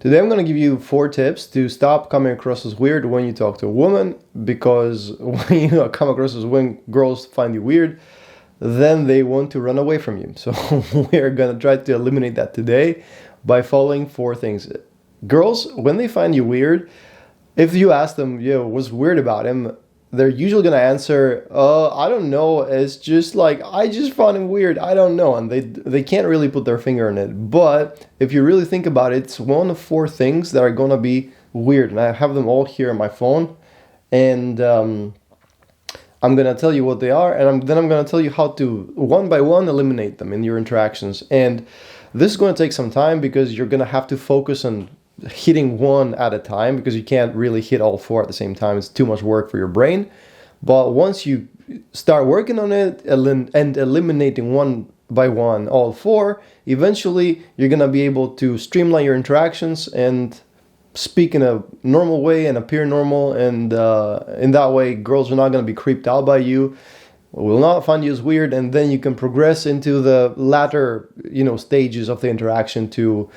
Today I'm going to give you 4 tips to stop coming across as weird when you talk to a woman, because when you come across as when girls find you weird, then they want to run away from you. So we're going to try to eliminate that today by following 4 things. Girls, when they find you weird, if you ask them, yo, what's weird about him? They're usually going to answer, I don't know. It's just like, I just found him weird. I don't know. And they can't really put their finger on it. But if you really think about it, it's one of 4 things that are going to be weird. And I have them all here on my phone. And I'm going to tell you what they are. And then I'm going to tell you how to, one by one, eliminate them in your interactions. And this is going to take some time because you're going to have to focus on hitting one at a time, because you can't really hit all 4 at the same time. It's too much work for your brain. But once you start working on it and eliminating one by one all 4, eventually you're going to be able to streamline your interactions and speak in a normal way and appear normal. And in that way, girls are not going to be creeped out by you, will not find you as weird, and then you can progress into the latter, stages of the interaction to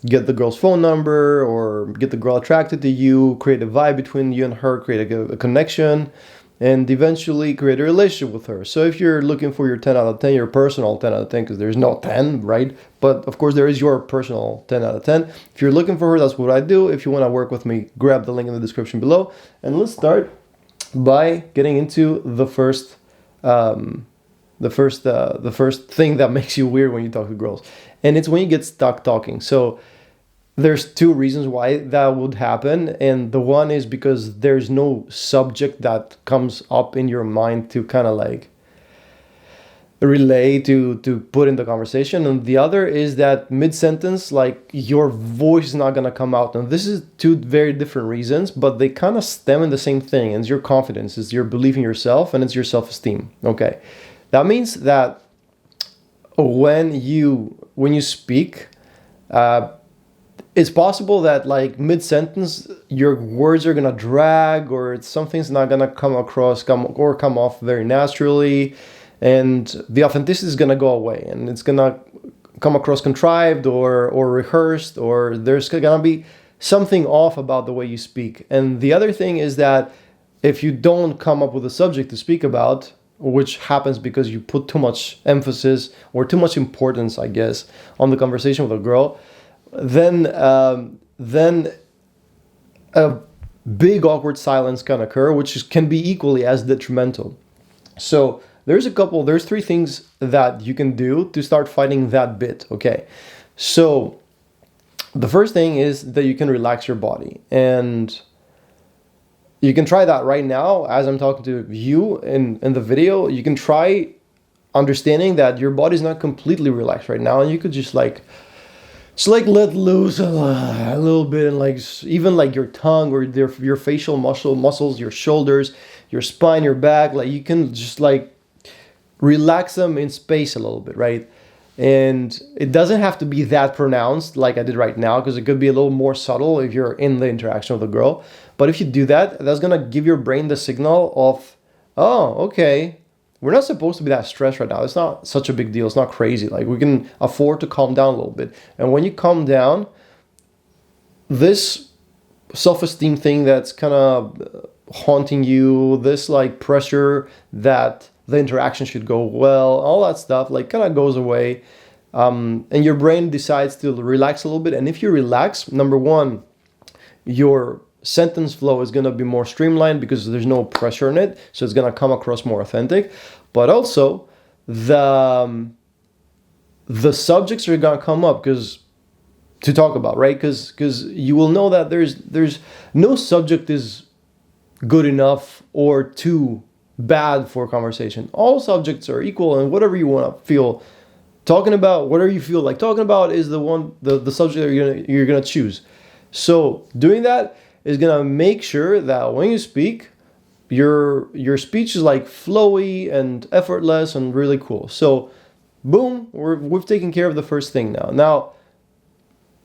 get the girl's phone number or get the girl attracted to you, create a vibe between you and her, create a connection, and eventually create a relationship with her. So if you're looking for your 10 out of 10, your personal 10 out of 10, because there's no 10, right? But of course there is your personal 10 out of 10. If you're looking for her, that's what I do. If you want to work with me, grab the link in the description below. And let's start by getting into the first thing that makes you weird when you talk to girls. And it's when you get stuck talking. So there's 2 reasons why that would happen. And the one is because there's no subject that comes up in your mind to kind of like relay to put in the conversation. And the other is that mid-sentence, like, your voice is not going to come out. And this is 2 very different reasons, but they kind of stem in the same thing. And it's your confidence, it's your belief in yourself, and it's your self-esteem. Okay. That means that when you speak, it's possible that like mid-sentence, your words are going to drag, or something's not going to come off very naturally, and the authenticity is going to go away, and it's going to come across contrived or rehearsed, or there's going to be something off about the way you speak. And the other thing is that if you don't come up with a subject to speak about, which happens because you put too much emphasis or too much importance, I guess, on the conversation with a girl, then a big awkward silence can occur, which can be equally as detrimental. So there's 3 things that you can do to start fighting that bit. Okay. So the first thing is that you can relax your body, and you can try that right now as I'm talking to you in the video. You can try understanding that your body's not completely relaxed right now, and you could just let loose a little bit, and like even like your tongue or your facial muscles, your shoulders, your spine, your back, like you can just like relax them in space a little bit, right? And it doesn't have to be that pronounced like I did right now, because it could be a little more subtle if you're in the interaction with a girl. But if you do that, that's going to give your brain the signal of, oh, okay, we're not supposed to be that stressed right now. It's not such a big deal. It's not crazy. Like, we can afford to calm down a little bit. And when you calm down, this self-esteem thing that's kind of haunting you, this like pressure that the interaction should go well, all that stuff like kind of goes away. And your brain decides to relax a little bit. And if you relax, number one, your sentence flow is going to be more streamlined because there's no pressure in it, so it's going to come across more authentic. But also the subjects are going to come up to talk about, right? Because you will know that there's no subject is good enough or too bad for conversation. All subjects are equal, and whatever you want to feel talking about, whatever you feel like talking about is the subject that you're gonna choose. So doing that is gonna make sure that when you speak, your speech is like flowy and effortless and really cool. So boom, we've taken care of the first thing now. Now,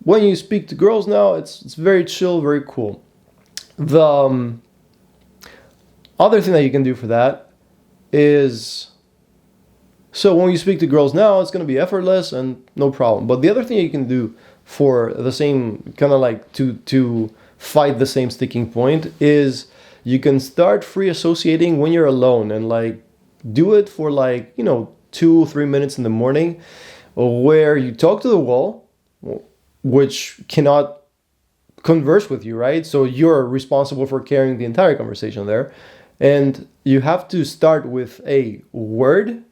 when you speak to girls now, it's very chill, very cool. The other thing that you can do for that is, so when you speak to girls now, it's going to be effortless and no problem. But the other thing you can do for the same kind of like to fight the same sticking point is you can start free associating when you're alone, and like do it for like 2-3 minutes in the morning, where you talk to the wall, which cannot converse with you, right? So you're responsible for carrying the entire conversation there. And you have to start with a word,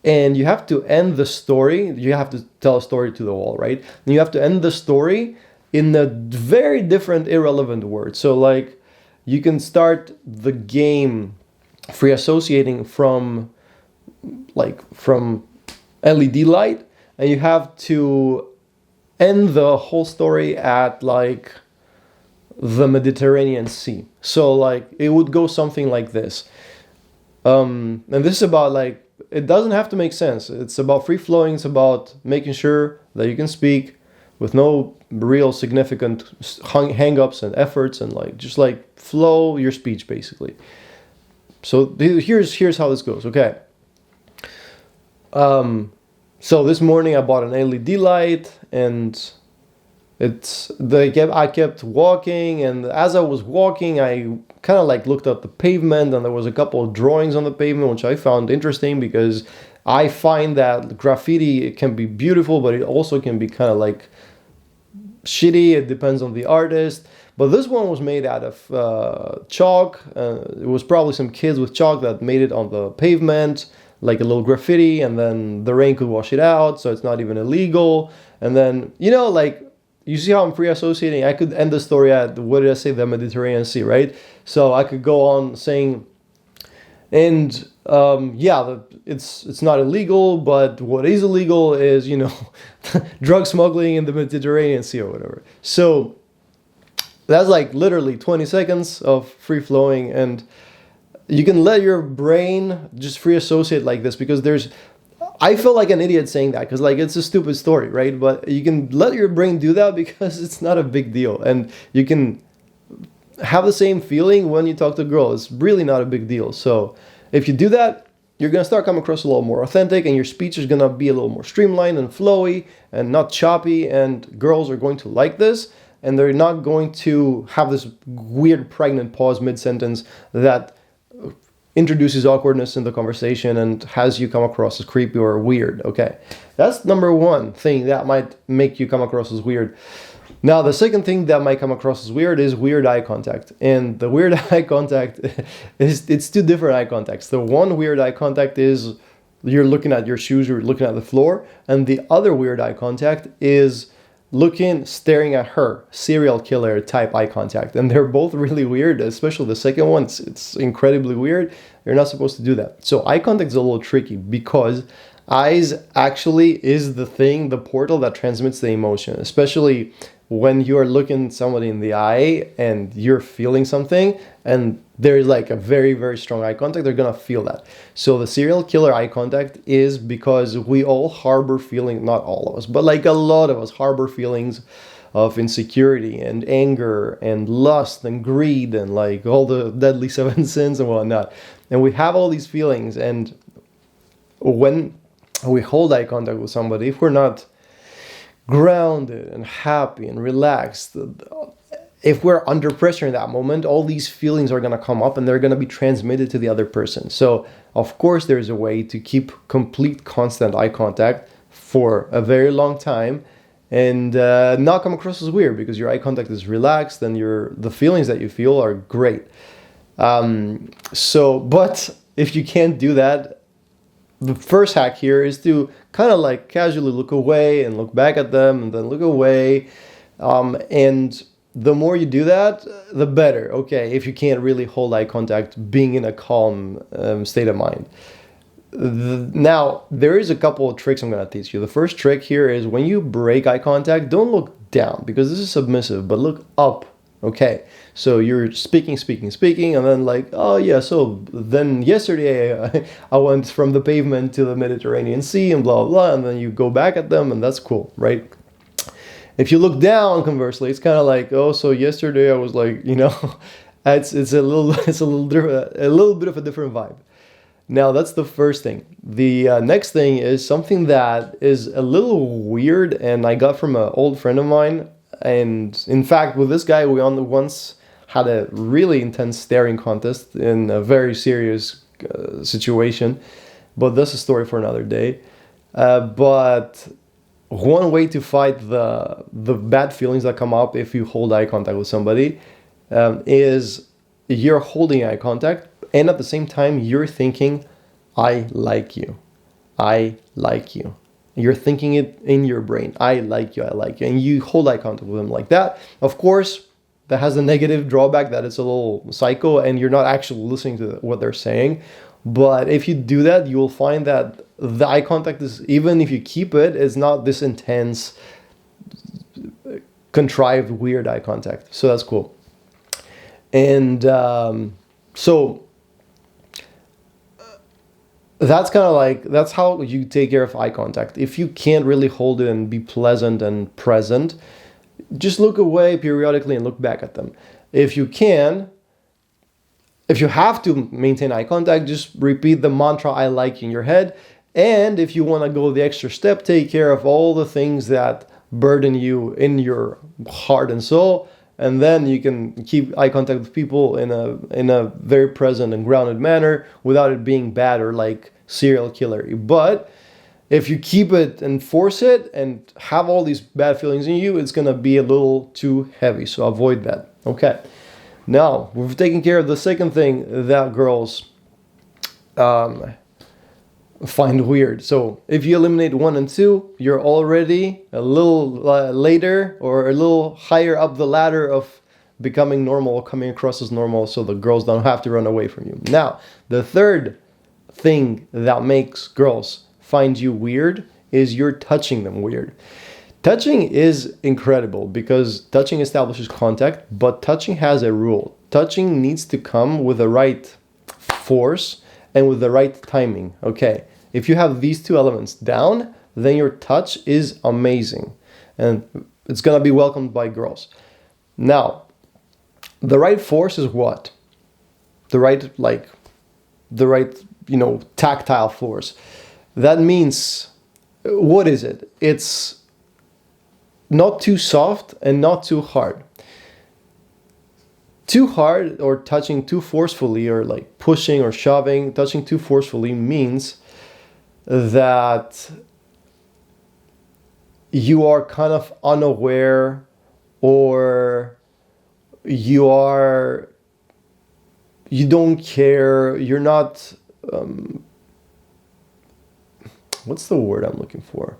and you have to end the story. You have to tell a story to the wall, right? And you have to end the story in a very different, irrelevant word. So like you can start the game free associating from LED light, and you have to end the whole story at like the Mediterranean Sea. So like it would go something like this. And this is about like, it doesn't have to make sense. It's about free flowing. It's about making sure that you can speak with no real significant hang-ups and efforts, and like just like flow your speech basically. So here's how this goes. Okay. So this morning I bought an LED light, and I kept walking, and as I was walking, I kind of like looked at the pavement, and there was a couple of drawings on the pavement, which I found interesting because I find that graffiti, it can be beautiful, but it also can be kind of like shitty. It depends on the artist. But this one was made out of chalk. It was probably some kids with chalk that made it on the pavement, like a little graffiti, and then the rain could wash it out, so it's not even illegal. And then, like, you see how I'm free associating? I could end the story at, what did I say, the Mediterranean Sea, right? So I could go on saying, and it's not illegal, but what is illegal is, drug smuggling in the Mediterranean Sea or whatever. So that's like literally 20 seconds of free flowing, and you can let your brain just free associate like this, because I feel like an idiot saying that because like it's a stupid story, right? But you can let your brain do that because it's not a big deal, and you can have the same feeling when you talk to a girl. It's really not a big deal. So if you do that, you're gonna start coming across a little more authentic, and your speech is gonna be a little more streamlined and flowy and not choppy, and girls are going to like this, and they're not going to have this weird pregnant pause mid-sentence that introduces awkwardness in the conversation and has you come across as creepy or weird. Okay, that's number one thing that might make you come across as weird. Now, the second thing that might come across as weird is weird eye contact. And the weird eye contact it's two different eye contacts. The one weird eye contact is you're looking at your shoes, you're looking at the floor, and the other weird eye contact is staring at her, serial killer type eye contact. And they're both really weird, especially the second one. It's incredibly weird. You're not supposed to do that. So eye contact is a little tricky because eyes actually is the portal that transmits the emotion, especially when you're looking somebody in the eye and you're feeling something and there's like a very, very strong eye contact, they're gonna feel that. So the serial killer eye contact is because we all harbor feelings, not all of us, but like a lot of us harbor feelings of insecurity and anger and lust and greed and like all the deadly seven sins and whatnot. And we have all these feelings, and when we hold eye contact with somebody, if we're not grounded and happy and relaxed, if we're under pressure in that moment, all these feelings are going to come up and they're going to be transmitted to the other person. So of course there's a way to keep complete constant eye contact for a very long time and not come across as weird, because your eye contact is relaxed and the feelings that you feel are great. But if you can't do that, the first hack here is to kind of like casually look away and look back at them and then look away. And the more you do that, the better. Okay, if you can't really hold eye contact, being in a calm state of mind. Now, there is a couple of tricks I'm going to teach you. The first trick here is when you break eye contact, don't look down because this is submissive, but look up. Okay, so you're speaking, and then like, oh yeah, so then yesterday I went from the pavement to the Mediterranean Sea and blah, blah, blah, and then you go back at them and that's cool, right? If you look down, conversely, it's kind of like, oh, so yesterday I was like, it's a little bit of a different vibe. Now, that's the first thing. The next thing is something that is a little weird, and I got from an old friend of mine. And in fact, with this guy, we only once had a really intense staring contest in a very serious situation. But that's a story for another day. But one way to fight the bad feelings that come up if you hold eye contact with somebody is you're holding eye contact, and at the same time you're thinking, I like you. I like you. You're thinking it in your brain. I like you. I like you. And you hold eye contact with them like that. Of course, that has a negative drawback that it's a little psycho and you're not actually listening to what they're saying. But if you do that, you will find that the eye contact is, even if you keep it, is not this intense, contrived, weird eye contact. So that's cool. And so that's kind of like, that's how you take care of eye contact. If you can't really hold it and be pleasant and present, just look away periodically and look back at them. If you can, if you have to maintain eye contact, just repeat the mantra I like in your head. And if you want to go the extra step, take care of all the things that burden you in your heart and soul. And then you can keep eye contact with people in a very present and grounded manner without it being bad or like serial killer. But if you keep it and force it and have all these bad feelings in you, it's going to be a little too heavy. So avoid that. Okay. Now, we've taken care of the second thing that girls find weird. So if you eliminate 1 and 2, you're already a little later or a little higher up the ladder of becoming normal, coming across as normal, so the girls don't have to run away from you. Now, the third thing that makes girls find you weird is you're touching them weird. Touching is incredible because touching establishes contact, but touching has a rule. Touching needs to come with the right force and with the right timing. Okay, if you have these two elements down, then your touch is amazing and it's gonna be welcomed by girls. Now, the right force is what? The right, tactile force. That means, what is it? It's not too soft and not too hard. Too hard or touching too forcefully or like pushing or shoving, touching too forcefully means that you are kind of unaware or you don't care, you're not, what's the word I'm looking for?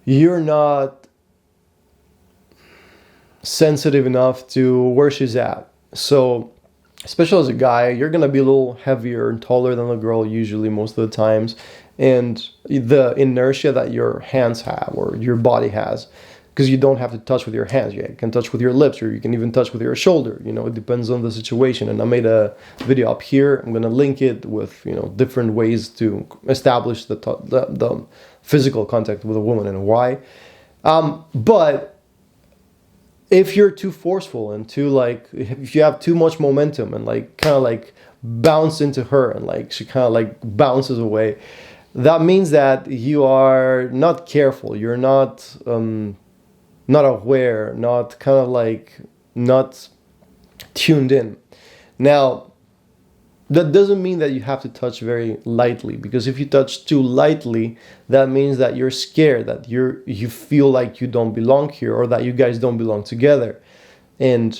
You're not sensitive enough to where she's at. So, especially as a guy, you're going to be a little heavier and taller than the girl usually most of the times. And the inertia that your hands have or your body has, because you don't have to touch with your hands. You can touch with your lips or you can even touch with your shoulder. It depends on the situation. And I made a video up here. I'm going to link it with, different ways to establish the physical contact with a woman and why. But if you're too forceful and too if you have too much momentum and bounce into her and she kind of bounces away, that means that you are not careful. You're not aware, not tuned in. Now, that doesn't mean that you have to touch very lightly, because if you touch too lightly, that means that you're scared, that you feel like you don't belong here or that you guys don't belong together. And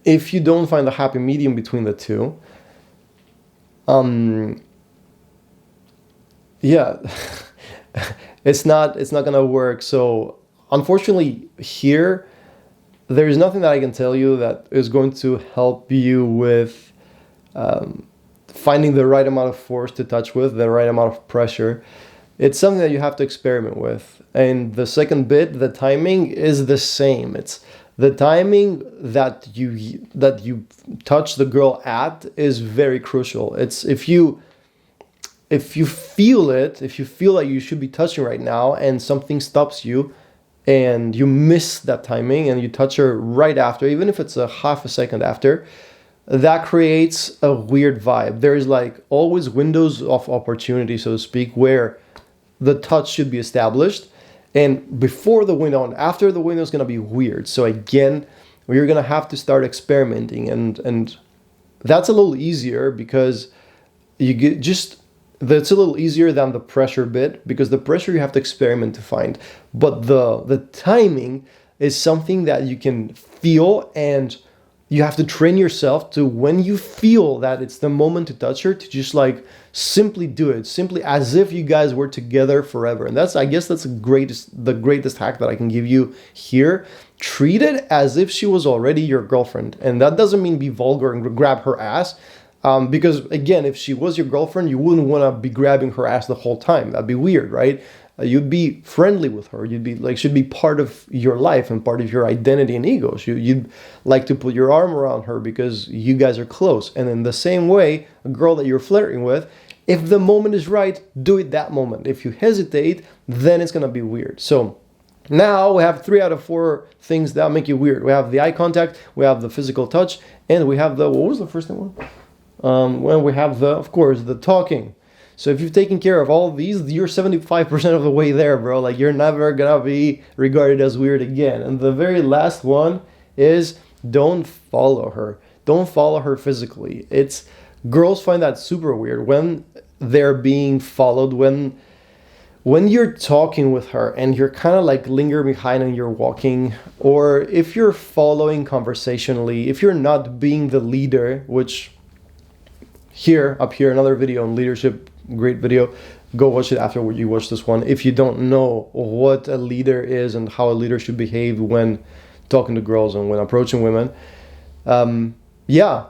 if you don't find a happy medium between the two, it's not gonna work. So unfortunately here, there's nothing that I can tell you that is going to help you with finding the right amount of force to touch with, the right amount of pressure. It's something that you have to experiment with. And the second bit, the timing, is the same. It's the timing that you touch the girl at is very crucial. It's if you feel it, if you feel like you should be touching right now and something stops you, and you miss that timing and you touch her right after, even if it's a half a second after, that creates a weird vibe. There's like always windows of opportunity, so to speak, where the touch should be established. And before the window and after the window is going to be weird. So again, we're going to have to start experimenting. And that's a little easier because you get just, that's a little easier than the pressure bit, because the pressure you have to experiment to find. But the timing is something that you can feel, and you have to train yourself to, when you feel that it's the moment to touch her, to just like simply do it, simply as if you guys were together forever. And that's, I guess that's the greatest hack that I can give you here. Treat it as if she was already your girlfriend. And that doesn't mean be vulgar and grab her ass. Because again, if she was your girlfriend, you wouldn't want to be grabbing her ass the whole time. That'd be weird, right? You'd be friendly with her. You'd be like, should be part of your life and part of your identity and ego. You'd like to put your arm around her because you guys are close. And in the same way, a girl that you're flirting with, if the moment is right, do it that moment. If you hesitate, then it's going to be weird. So now we have 3 out of 4 things that make you weird. We have the eye contact, we have the physical touch, and we have the, what was the first one? When we have the, of course, the talking. So if you've taken care of all of these, you're 75% of the way there, bro. Like, you're never gonna be regarded as weird again. And the very last one is, don't follow her. Don't follow her physically. Girls find that super weird when they're being followed, when you're talking with her and you're kind of like lingering behind and you're walking, or if you're following conversationally, if you're not being the leader, which up here, another video on leadership, great video. Go watch it after you watch this one. If you don't know what a leader is and how a leader should behave when talking to girls and when approaching women, yeah.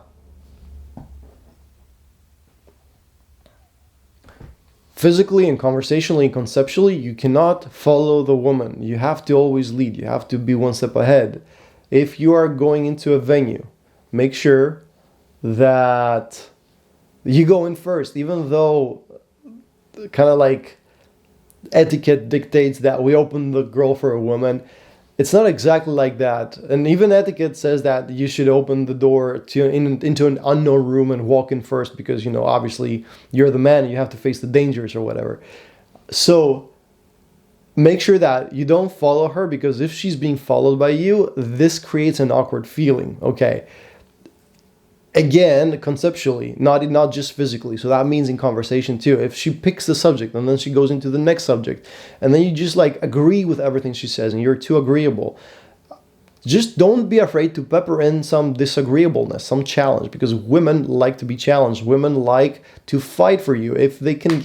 Physically and conversationally and conceptually, you cannot follow the woman. You have to always lead. You have to be one step ahead. If you are going into a venue, make sure that you go in first, even though kind of like etiquette dictates that we open the girl for a woman. It's not exactly like that. And even etiquette says that you should open the door into an unknown room and walk in first, because, you know, obviously you're the man and you have to face the dangers or whatever. So make sure that you don't follow her, because if she's being followed by you, this creates an awkward feeling, okay? Again, conceptually, not just physically. So that means in conversation too. If she picks the subject and then she goes into the next subject, and then you just like agree with everything she says and you're too agreeable, just don't be afraid to pepper in some disagreeableness, some challenge, because women like to be challenged. Women like to fight for you. If they can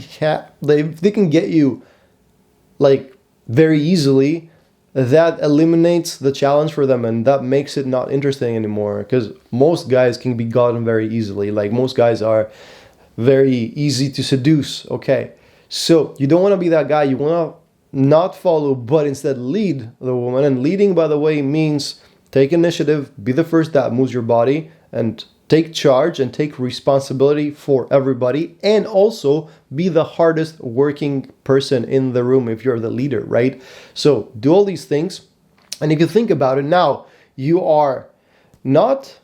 get you like very easily, that eliminates the challenge for them, and that makes it not interesting anymore, because most guys can be gotten very easily. Like, most guys are very easy to seduce, okay? So you don't want to be that guy. You want to not follow, but instead lead the woman. And leading, by the way, means take initiative, be the first that moves your body, and take charge and take responsibility for everybody, and also be the hardest working person in the room if you're the leader, right? So do all these things, and if you think about it now, you are not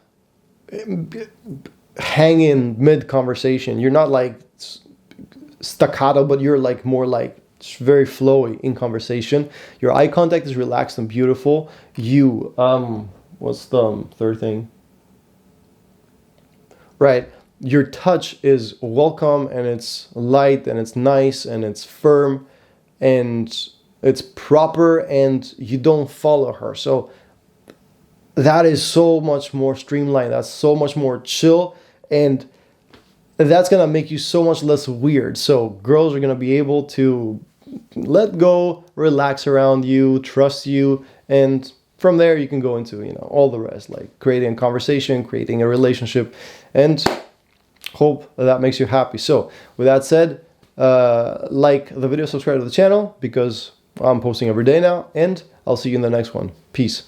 hanging mid-conversation. You're not like staccato, but you're like more like very flowy in conversation. Your eye contact is relaxed and beautiful. You, what's the third thing? Right, your touch is welcome, and it's light, and it's nice, and it's firm, and it's proper, and you don't follow her. So that is so much more streamlined. That's so much more chill, and that's gonna make you so much less weird. So girls are gonna be able to let go, relax around you, trust you, and from there you can go into, you know, all the rest, like creating a conversation, creating a relationship, and hope that makes you happy. So with that said, like the video, subscribe to the channel, because I'm posting every day now, and I'll see you in the next one. Peace.